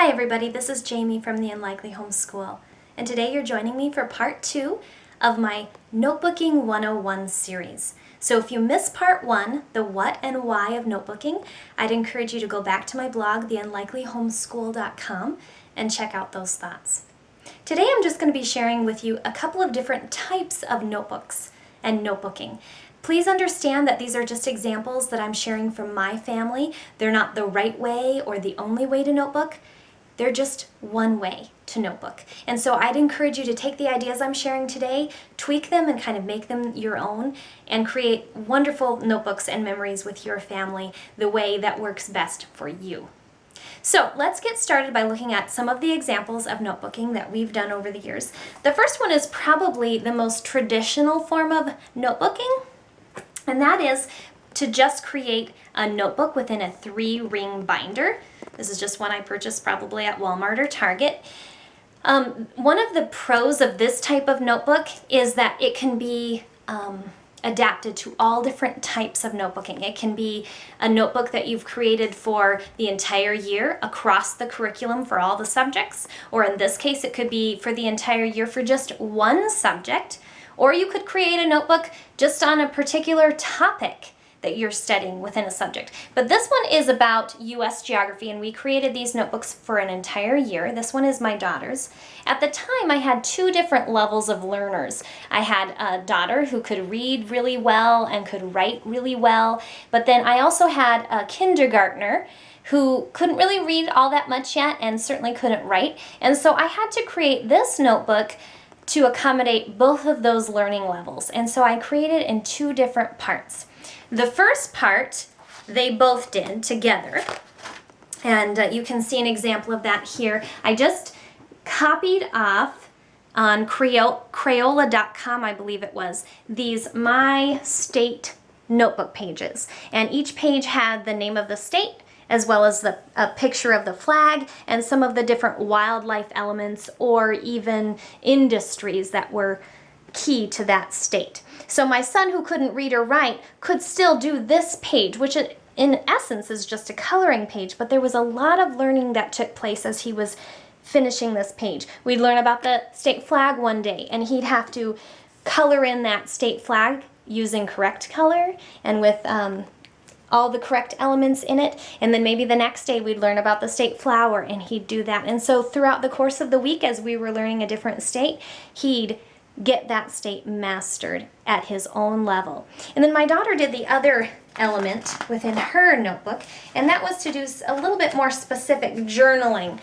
Hi everybody, this is Jamie from the Unlikely Homeschool, and today you're joining me for part 2 of my Notebooking 101 series. So if you missed part 1, the what and why of notebooking, I'd encourage you to go back to my blog, theunlikelyhomeschool.com, and check out those thoughts. Today I'm just going to be sharing with you a couple of different types of notebooks and notebooking. Please understand that these are just examples that I'm sharing from my family. They're not the right way or the only way to notebook. They're just one way to notebook. And so I'd encourage you to take the ideas I'm sharing today, tweak them and kind of make them your own, and create wonderful notebooks and memories with your family the way that works best for you. So let's get started by looking at some of the examples of notebooking that we've done over the years. The first one is probably the most traditional form of notebooking, and that is to just create a notebook within a 3-ring binder. This is just one I purchased probably at Walmart or Target. One of the pros of this type of notebook is that it can be adapted to all different types of notebooking. It can be a notebook that you've created for the entire year across the curriculum for all the subjects, or in this case it could be for the entire year for just one subject, or you could create a notebook just on a particular topic that you're studying within a subject. But this one is about U.S. geography, and we created these notebooks for an entire year. This one is my daughter's. At the time, I had 2 different levels of learners. I had a daughter who could read really well and could write really well, but then I also had a kindergartner who couldn't really read all that much yet and certainly couldn't write. And so I had to create this notebook to accommodate both of those learning levels. And so I created in 2 different parts. The first part, they both did together, and you can see an example of that here. I just copied off on Crayola.com, I believe it was, these My State notebook pages, and each page had the name of the state as well as a picture of the flag and some of the different wildlife elements or even industries that were key to that state. So my son, who couldn't read or write, could still do this page, which in essence is just a coloring page, but there was a lot of learning that took place as he was finishing this page. We'd learn about the state flag one day, and he'd have to color in that state flag using correct color and with all the correct elements in it, and then maybe the next day we'd learn about the state flower, and he'd do that. And so throughout the course of the week, as we were learning a different state, he'd get that state mastered at his own level. And then my daughter did the other element within her notebook, and that was to do a little bit more specific journaling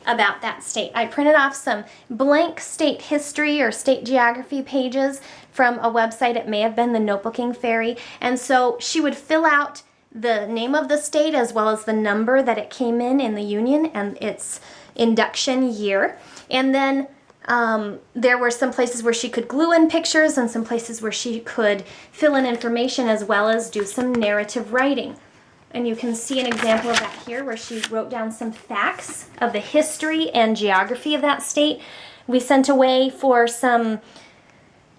about that state. I printed off some blank state history or state geography pages from a website. It may have been the Notebooking Fairy, and so she would fill out the name of the state as well as the number that it came in the Union and its induction year. And then there were some places where she could glue in pictures and some places where she could fill in information as well as do some narrative writing. And you can see an example of that here where she wrote down some facts of the history and geography of that state. We sent away for some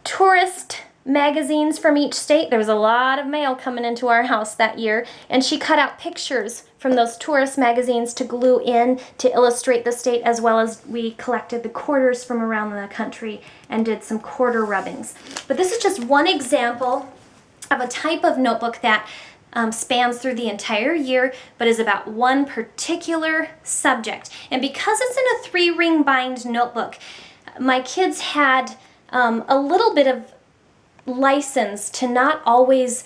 tourist magazines from each state. There was a lot of mail coming into our house that year, and she cut out pictures from those tourist magazines to glue in to illustrate the state, as well as we collected the quarters from around the country and did some quarter rubbings. But this is just one example of a type of notebook that spans through the entire year, but is about one particular subject. And because it's in a 3-ring bind notebook, my kids had a little bit of license to not always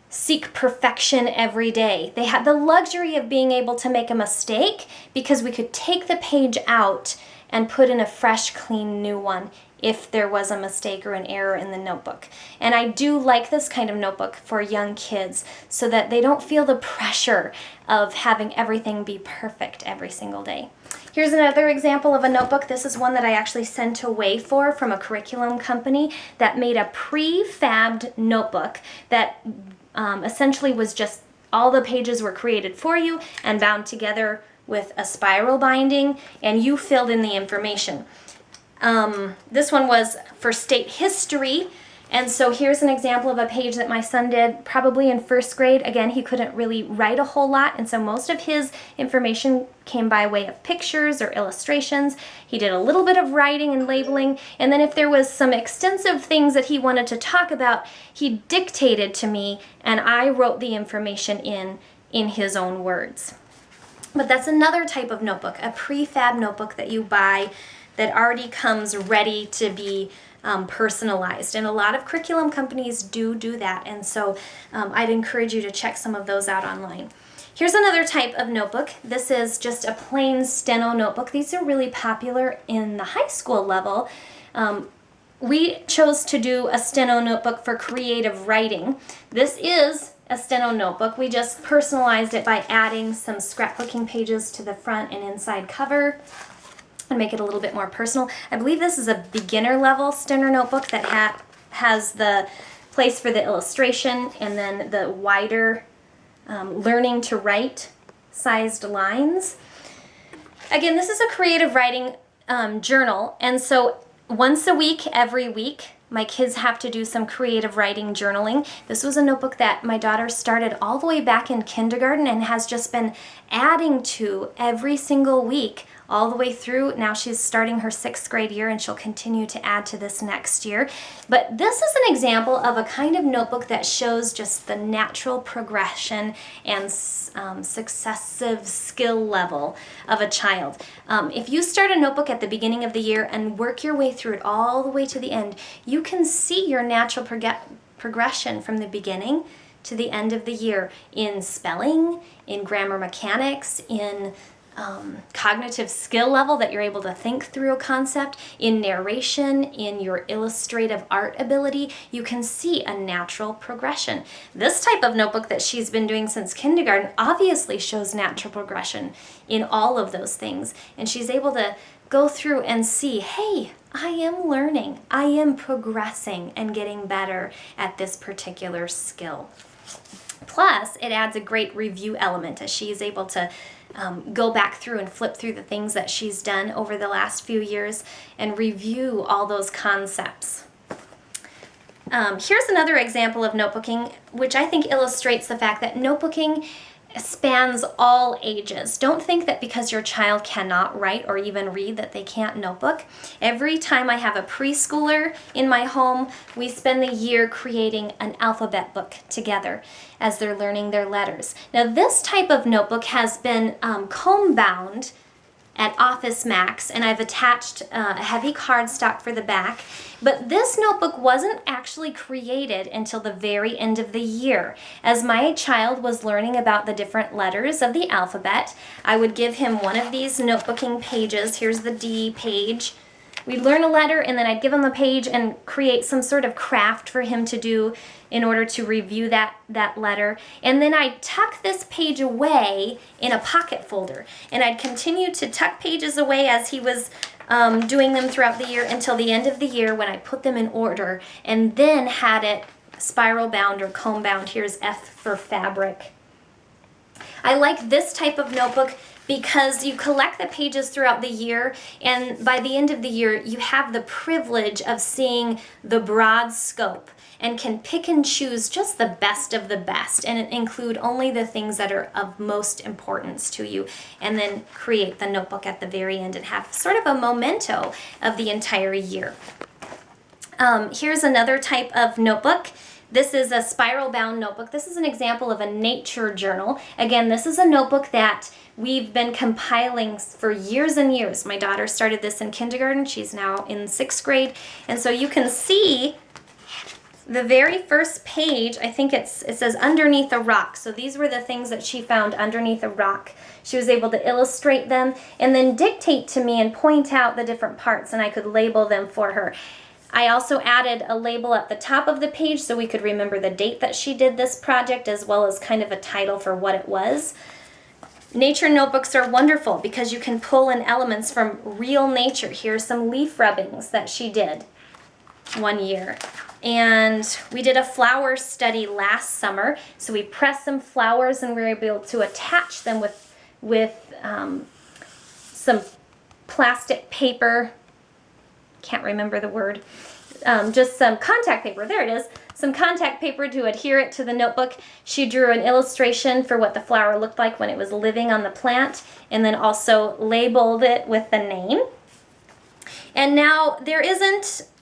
seek perfection every day. They had the luxury of being able to make a mistake because we could take the page out and put in a fresh, clean, new one if there was a mistake or an error in the notebook. And I do like this kind of notebook for young kids so that they don't feel the pressure of having everything be perfect every single day. Here's another example of a notebook. This is one that I actually sent away from a curriculum company that made a prefabbed notebook that essentially was just all the pages were created for you and bound together with a spiral binding, and you filled in the information. This one was for state history, And so here's an example of a page that my son did probably in first grade. Again, he couldn't really write a whole lot, and so most of his information came by way of pictures or illustrations. He did a little bit of writing and labeling, and then if there was some extensive things that he wanted to talk about, he dictated to me, and I wrote the information in his own words. But that's another type of notebook, a prefab notebook that you buy that already comes ready to be personalized. And a lot of curriculum companies do that. And so I'd encourage you to check some of those out online. Here's another type of notebook. This is just a plain steno notebook. These are really popular in the high school level. We chose to do a steno notebook for creative writing. This is a steno notebook. We just personalized it by adding some scrapbooking pages to the front and inside cover and make it a little bit more personal. I believe this is a beginner level steno notebook that has the place for the illustration and then the wider learning to write sized lines. Again, this is a creative writing journal, and so once a week, every week, my kids have to do some creative writing journaling. This was a notebook that my daughter started all the way back in kindergarten and has just been adding to every single week all the way through. Now she's starting her 6th grade year, and she'll continue to add to this next year. But this is an example of a kind of notebook that shows just the natural progression and successive skill level of a child. If you start a notebook at the beginning of the year and work your way through it all the way to the end, you can see your natural progression from the beginning to the end of the year in spelling, in grammar mechanics, in cognitive skill level that you're able to think through a concept, in narration, in your illustrative art ability. You can see a natural progression. This type of notebook that she's been doing since kindergarten obviously shows natural progression in all of those things, and she's able to go through and see, hey, I am learning, I am progressing and getting better at this particular skill. Plus, it adds a great review element as she is able to go back through and flip through the things that she's done over the last few years and review all those concepts. Here's another example of notebooking, which I think illustrates the fact that notebooking spans all ages. Don't think that because your child cannot write or even read that they can't notebook. Every time I have a preschooler in my home, we spend the year creating an alphabet book together as they're learning their letters. Now this type of notebook has been comb bound at Office Max, and I've attached a heavy cardstock for the back. But this notebook wasn't actually created until the very end of the year. As my child was learning about the different letters of the alphabet, I would give him one of these notebooking pages. Here's the D page. We'd learn a letter, and then I'd give him a page and create some sort of craft for him to do in order to review that letter. And then I'd tuck this page away in a pocket folder. And I'd continue to tuck pages away as he was doing them throughout the year until the end of the year when I put them in order and then had it spiral bound or comb bound. Here's F for fabric. I like this type of notebook because you collect the pages throughout the year, and by the end of the year you have the privilege of seeing the broad scope and can pick and choose just the best of the best and include only the things that are of most importance to you, and then create the notebook at the very end and have sort of a memento of the entire year. Here's another type of notebook. This is a spiral bound notebook. This is an example of a nature journal. Again, this is a notebook that we've been compiling for years and years. My daughter started this in kindergarten. She's now in 6th grade. And so you can see the very first page, I think it says underneath a rock. So these were the things that she found underneath a rock. She was able to illustrate them and then dictate to me and point out the different parts, and I could label them for her. I also added a label at the top of the page so we could remember the date that she did this project, as well as kind of a title for what it was. Nature notebooks are wonderful because you can pull in elements from real nature. Here's some leaf rubbings that she did one year. And we did a flower study last summer. So we pressed some flowers and we were able to attach them with some plastic paper. Can't remember the word. just some contact paper. There it is. Some contact paper to adhere it to the notebook. She drew an illustration for what the flower looked like when it was living on the plant, and then also labeled it with the name. And now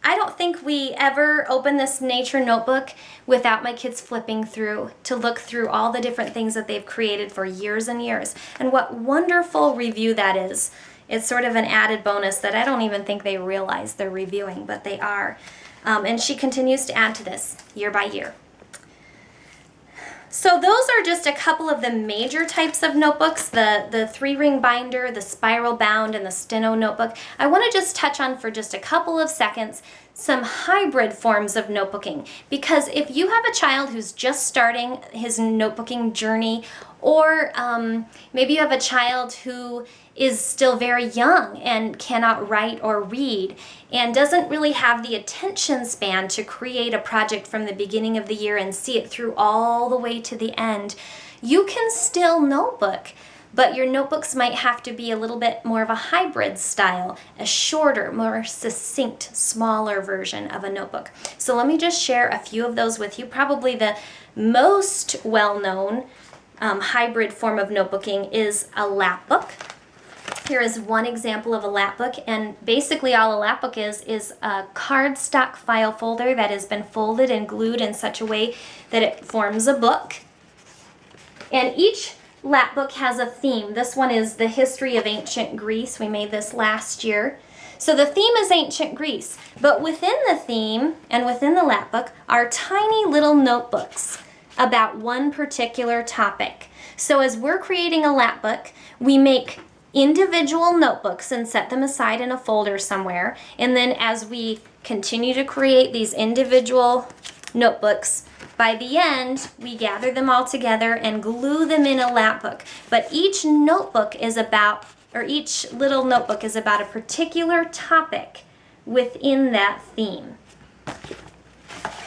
I don't think we ever open this nature notebook without my kids flipping through to look through all the different things that they've created for years and years. And what wonderful review that is. It's sort of an added bonus that I don't even think they realize they're reviewing, but they are. And she continues to add to this year by year. So those are just a couple of the major types of notebooks, the 3-ring binder, the spiral bound, and the steno notebook. I want to just touch on for just a couple of seconds some hybrid forms of notebooking, because if you have a child who's just starting his notebooking journey, or maybe you have a child who is still very young and cannot write or read and doesn't really have the attention span to create a project from the beginning of the year and see it through all the way to the end, you can still notebook. But your notebooks might have to be a little bit more of a hybrid style, a shorter, more succinct, smaller version of a notebook. So let me just share a few of those with you. Probably the most well-known hybrid form of notebooking is a lap book. Here is one example of a lap book, and basically all a lap book is a cardstock file folder that has been folded and glued in such a way that it forms a book. And each lap book has a theme. This one is the history of ancient Greece. We made this last year. So the theme is ancient Greece, but within the theme and within the lap book are tiny little notebooks about one particular topic. So as we're creating a lap book, we make individual notebooks and set them aside in a folder somewhere. And then as we continue to create these individual notebooks, by the end, we gather them all together and glue them in a lap book. But each notebook is about, or each little notebook is about a particular topic within that theme.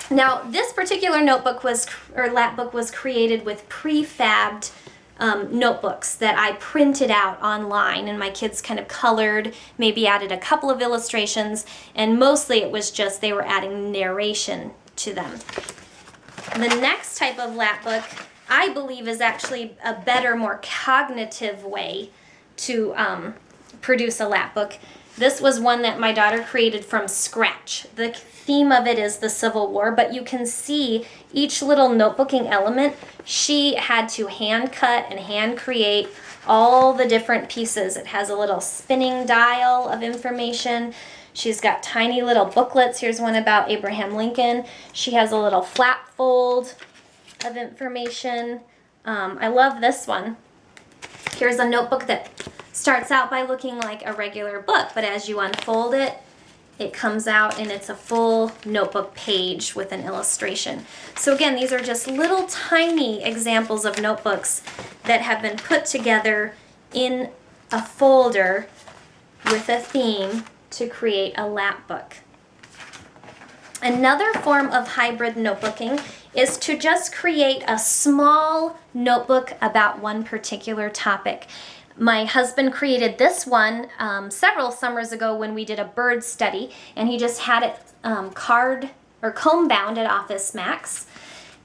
Now, this particular notebook lap book was created with prefabbed notebooks that I printed out online, and my kids kind of colored, maybe added a couple of illustrations, and mostly it was just they were adding narration to them. The next type of lap book, I believe, is actually a better, more cognitive way to produce a lap book. This was one that my daughter created from scratch. The theme of it is the Civil War, but you can see each little notebooking element, she had to hand cut and hand create all the different pieces. It has a little spinning dial of information. She's got tiny little booklets. Here's one about Abraham Lincoln. She has a little flap fold of information. I love this one. Here's a notebook that starts out by looking like a regular book, but as you unfold it, it comes out and it's a full notebook page with an illustration. So again, these are just little tiny examples of notebooks that have been put together in a folder with a theme to create a lap book. Another form of hybrid notebooking is to just create a small notebook about one particular topic. My husband created this one several summers ago when we did a bird study, and he just had it card or comb bound at Office Max.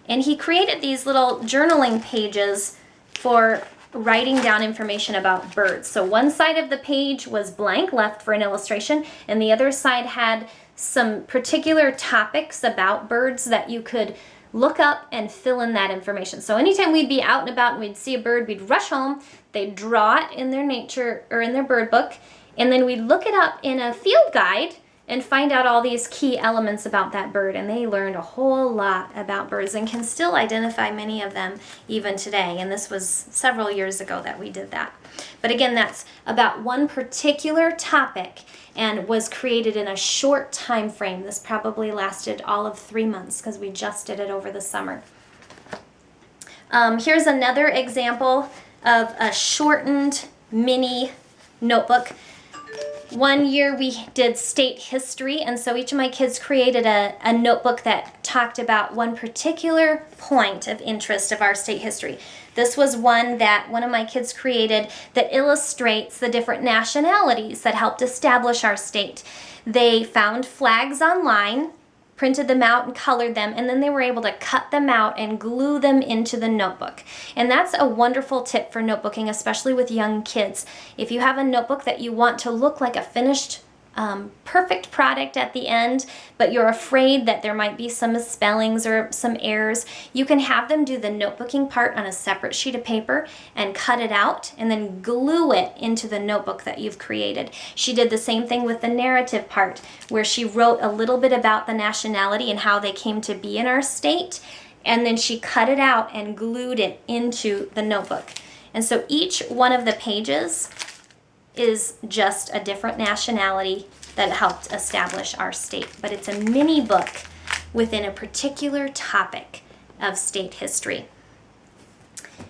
And he created these little journaling pages for writing down information about birds. So one side of the page was blank, left for an illustration, and the other side had some particular topics about birds that you could look up and fill in that information. So anytime we'd be out and about and we'd see a bird, we'd rush home, they'd draw it in their nature or in their bird book, and then we'd look it up in a field guide and find out all these key elements about that bird. And they learned a whole lot about birds and can still identify many of them even today. And this was several years ago that we did that. But again, that's about one particular topic and was created in a short time frame. This probably lasted all of 3 months because we just did it over the summer. Here's another example of a shortened mini notebook. One year we did state history, and so each of my kids created a notebook that talked about one particular point of interest of our state history. This was one that one of my kids created that illustrates the different nationalities that helped establish our state. They found flags online, printed them out and colored them, and then they were able to cut them out and glue them into the notebook. And that's a wonderful tip for notebooking, especially with young kids. If you have a notebook that you want to look like a finished perfect product at the end, but you're afraid that there might be some misspellings or some errors, you can have them do the notebooking part on a separate sheet of paper and cut it out and then glue it into the notebook that you've created. She did the same thing with the narrative part, where she wrote a little bit about the nationality and how they came to be in our state, and then she cut it out and glued it into the notebook. And so each one of the pages is just a different nationality that helped establish our state. But it's a mini book within a particular topic of state history.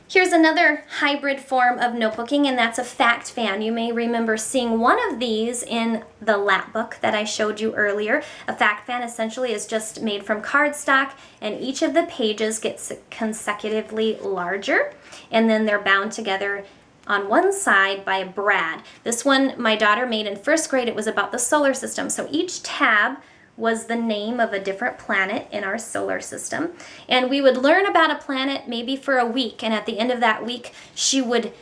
Here's another hybrid form of notebooking, and that's a fact fan. You may remember seeing one of these in the lap book that I showed you earlier. A fact fan essentially is just made from cardstock, and each of the pages gets consecutively larger, and then they're bound together on one side by a brad. This one my daughter made in first grade. It was about the solar system. So each tab was the name of a different planet in our solar system. And we would learn about a planet maybe for a week. And at the end of that week, she would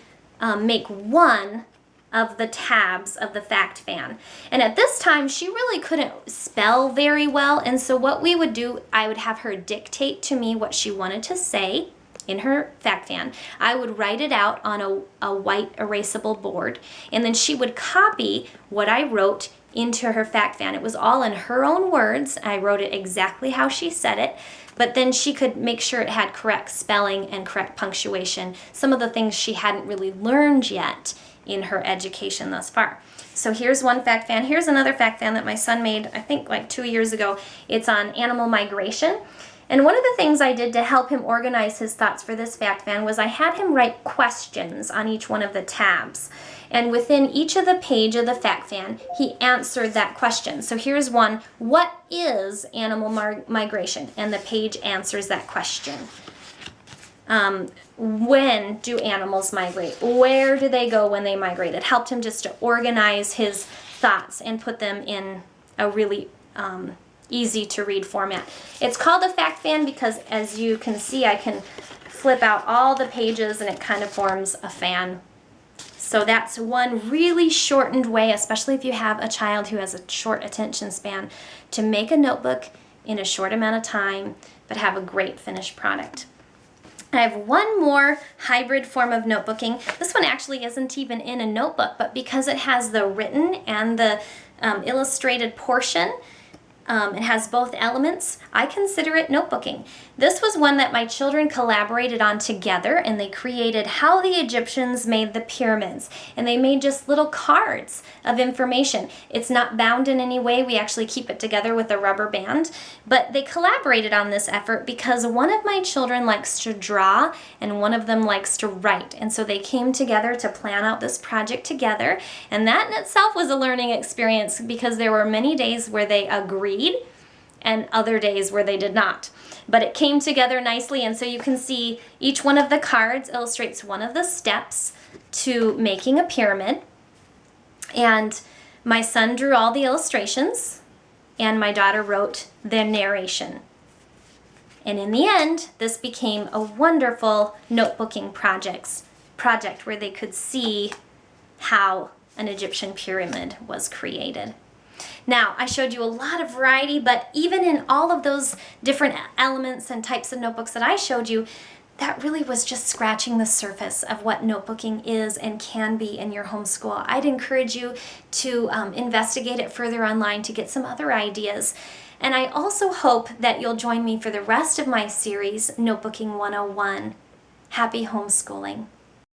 make one of the tabs of the fact fan. And at this time, she really couldn't spell very well. And so what we would do, I would have her dictate to me what she wanted to say in her fact fan. I would write it out on a white erasable board, and then she would copy what I wrote into her fact fan. It was all in her own words. I wrote it exactly how she said it, but then she could make sure it had correct spelling and correct punctuation, some of the things she hadn't really learned yet in her education thus far. So here's one fact fan. Here's another fact fan that my son made, I think like 2 years ago. It's on animal migration. And one of the things I did to help him organize his thoughts for this fact fan was I had him write questions on each one of the tabs. And within each of the page of the fact fan, he answered that question. So here's one: what is animal migration? And the page answers that question. When do animals migrate? Where do they go when they migrate? It helped him just to organize his thoughts and put them in a really easy to read format. It's called a fact fan because, as you can see, I can flip out all the pages and it kind of forms a fan. So that's one really shortened way, especially if you have a child who has a short attention span, to make a notebook in a short amount of time but have a great finished product. I have one more hybrid form of notebooking. This one actually isn't even in a notebook, but because it has the written and the illustrated portion, it has both elements, I consider it notebooking. This was one that my children collaborated on together, and they created how the Egyptians made the pyramids. And they made just little cards of information. It's not bound in any way. We actually keep it together with a rubber band. But they collaborated on this effort because one of my children likes to draw and one of them likes to write. And so they came together to plan out this project together. And that in itself was a learning experience because there were many days where they agreed and other days where they did not. But it came together nicely, and so you can see each one of the cards illustrates one of the steps to making a pyramid. And my son drew all the illustrations, and my daughter wrote the narration. And in the end, this became a wonderful notebooking project where they could see how an Egyptian pyramid was created. Now, I showed you a lot of variety, but even in all of those different elements and types of notebooks that I showed you, that really was just scratching the surface of what notebooking is and can be in your homeschool. I'd encourage you to investigate it further online to get some other ideas. And I also hope that you'll join me for the rest of my series, Notebooking 101. Happy homeschooling.